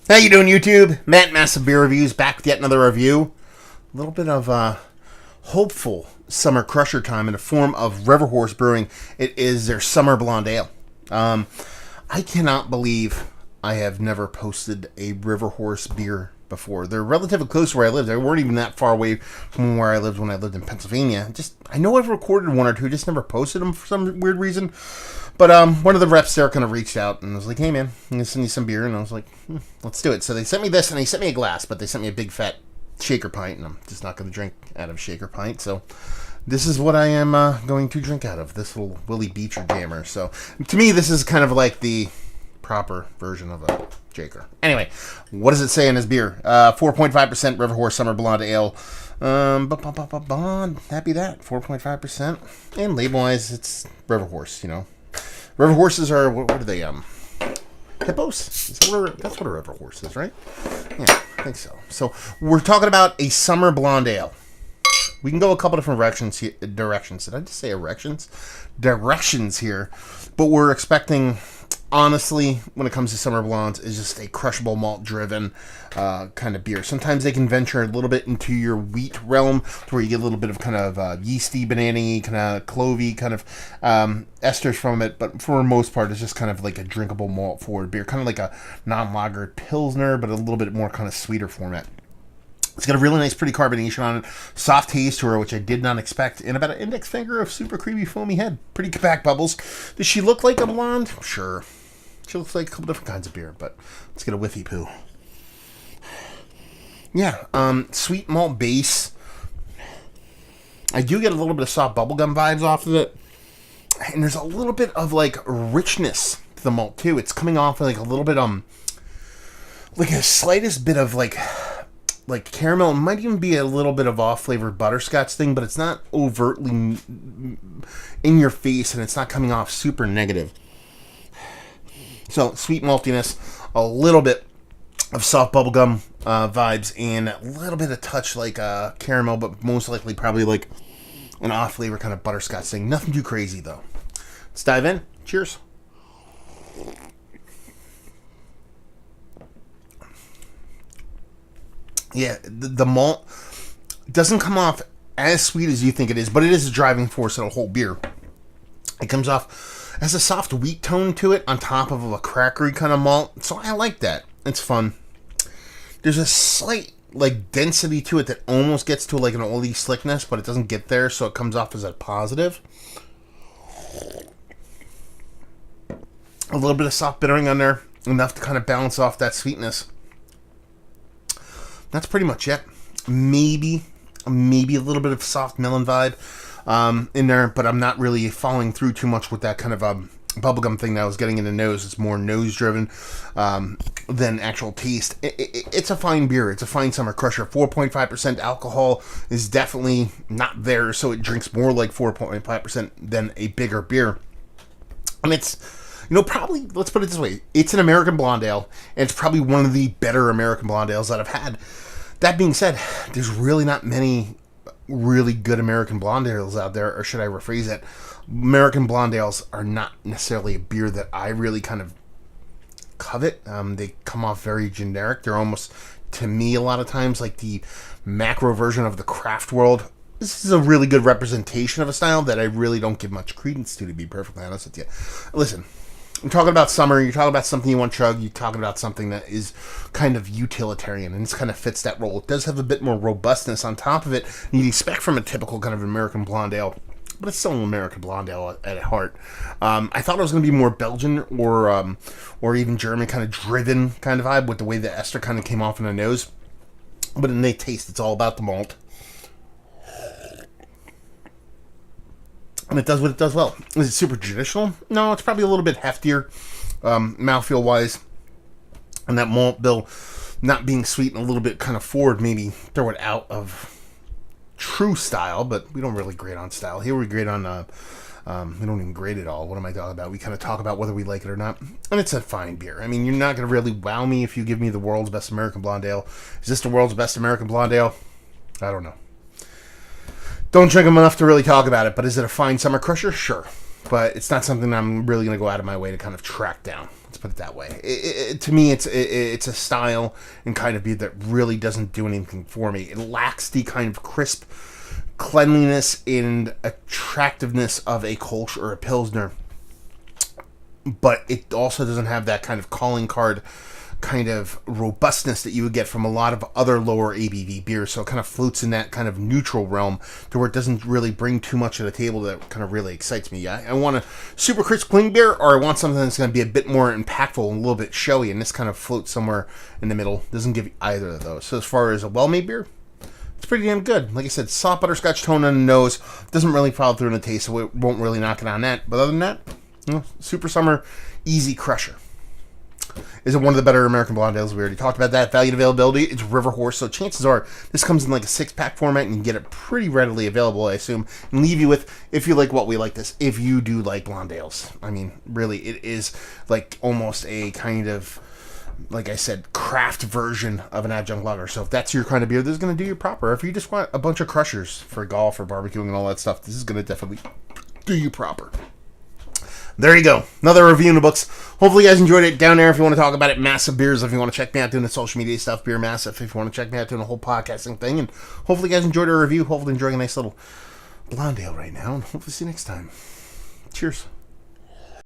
How you doing, YouTube? Matt Massive Beer Reviews back with yet another review. A little bit of hopeful summer crusher time in the form of River Horse Brewing. It is their summer blonde ale. I cannot believe I have never posted a River Horse beer before. They're relatively close to where I lived. They weren't even that far away from where I lived when I lived in Pennsylvania. I know I've recorded one or two, just never posted them for some weird reason. But one of the reps there kind of reached out and was like, "Hey man, I'm gonna send you some beer," and I was like, "Let's do it." So they sent me this, and they sent me a glass, but they sent me a big fat shaker pint, and I'm just not going to drink out of shaker pint. So this is what I am going to drink out of, this little Willie Beecher jammer. So to me, this is kind of like the proper version of a shaker. Anyway, what does it say in this beer? 4.5% River Horse Summer Blonde Ale. Happy that 4.5%, and label-wise, it's River Horse. You know. River horses are, what are they, hippos? That's what a river horse is, right? Yeah, I think so. So, we're talking about a summer blonde ale. We can go a couple different directions. Did I just say erections? Directions here. But we're expecting, honestly, when it comes to summer blondes, is just a crushable malt-driven kind of beer. Sometimes they can venture a little bit into your wheat realm, to where you get a little bit of kind of yeasty, banana-y, kind of clovey kind of esters from it. But for the most part, it's just kind of like a drinkable malt-forward beer. Kind of like a non-lagered Pilsner, but a little bit more kind of sweeter format. It's got a really nice, pretty carbonation on it. Soft taste to her, which I did not expect. And about an index finger of super creamy, foamy head. Pretty compact bubbles. Does she look like a blonde? Sure. She looks like a couple different kinds of beer, but let's get a whiffy poo. Yeah, sweet malt base. I do get a little bit of soft bubblegum vibes off of it. And there's a little bit of, like, richness to the malt, too. It's coming off like a little bit, like a slightest bit of, like caramel. It might even be a little bit of off-flavored butterscotch thing, but it's not overtly in your face, and it's not coming off super negative. So, sweet maltiness, a little bit of soft bubblegum vibes, and a little bit of touch like caramel, but most likely probably like an off-flavor kind of butterscotch thing. Nothing too crazy, though. Let's dive in. Cheers. Yeah, the malt doesn't come off as sweet as you think it is, but it is a driving force of the whole beer. It comes off as a soft wheat tone to it on top of a crackery kind of malt, so I like that. It's fun. There's a slight like density to it that almost gets to like an oldie slickness, but it doesn't get there, so it comes off as a positive. A little bit of soft bittering on there, enough to kind of balance off that sweetness. That's pretty much it. Maybe a little bit of soft melon vibe in there, but I'm not really following through too much with that kind of bubblegum thing that I was getting in the nose. It's more nose-driven than actual taste. It's a fine beer. It's a fine summer crusher. 4.5% alcohol is definitely not there, so it drinks more like 4.5% than a bigger beer. And it's, probably, let's put it this way, it's an American blonde ale, and it's probably one of the better American blonde ales that I've had. That being said, there's really not many really good American blonde ales out there, or should I rephrase it? American blonde ales are not necessarily a beer that I really kind of covet. They come off very generic. They're almost, to me, a lot of times like the macro version of the craft world. This is a really good representation of a style that I really don't give much credence to be perfectly honest with you. Listen, I'm talking about summer, you're talking about something you want to chug, you're talking about something that is kind of utilitarian, and this kind of fits that role. It does have a bit more robustness on top of it than you'd expect from a typical kind of American blonde ale, but it's still an American blonde ale at heart. I thought it was going to be more Belgian or even German kind of driven kind of vibe with the way the ester kind of came off in the nose, but in the taste, it's all about the malt. And it does what it does well. Is it super traditional? No, it's probably a little bit heftier, mouthfeel-wise. And that malt bill not being sweet and a little bit kind of forward, maybe throw it out of true style, but we don't really grade on style. Here we grade on, we don't even grade at all. What am I talking about? We kind of talk about whether we like it or not. And it's a fine beer. I mean, you're not going to really wow me if you give me the world's best American blonde ale. Is this the world's best American blonde ale? I don't know. Don't drink them enough to really talk about it, but is it a fine summer crusher? Sure. But it's not something I'm really going to go out of my way to kind of track down. Let's put it that way. To me, it's a style and kind of beer that really doesn't do anything for me. It lacks the kind of crisp cleanliness and attractiveness of a Kolsch or a Pilsner, but it also doesn't have that kind of calling card kind of robustness that you would get from a lot of other lower ABV beers. So it kind of floats in that kind of neutral realm to where it doesn't really bring too much to the table that kind of really excites me. I want a super crisp clean beer, or I want something that's going to be a bit more impactful and a little bit showy, and this kind of floats somewhere in the middle. Doesn't give either of those. So as far as a well-made beer, it's pretty damn good. Like I said, soft butterscotch tone on the nose. Doesn't really follow through in the taste, so it won't really knock it on that. But other than that, super summer, easy crusher. Is it one of the better American blonde ales? We already talked about that. Value and availability, it's River Horse, so chances are this comes in like a 6-pack format, and you can get it pretty readily available, I assume, and leave you with, if you like what we like this, if you do like blonde ales. I mean, really, it is like almost a kind of, like I said, craft version of an adjunct lager. So if that's your kind of beer, this is going to do you proper. If you just want a bunch of crushers for golf or barbecuing and all that stuff, this is going to definitely do you proper. There you go. Another review in the books. Hopefully you guys enjoyed it. Down there, if you want to talk about it, Massive Beers. If you want to check me out doing the social media stuff, Beer Massive. If you want to check me out doing the whole podcasting thing. And hopefully you guys enjoyed our review. Hopefully enjoying a nice little blonde ale right now. And hopefully see you next time. Cheers.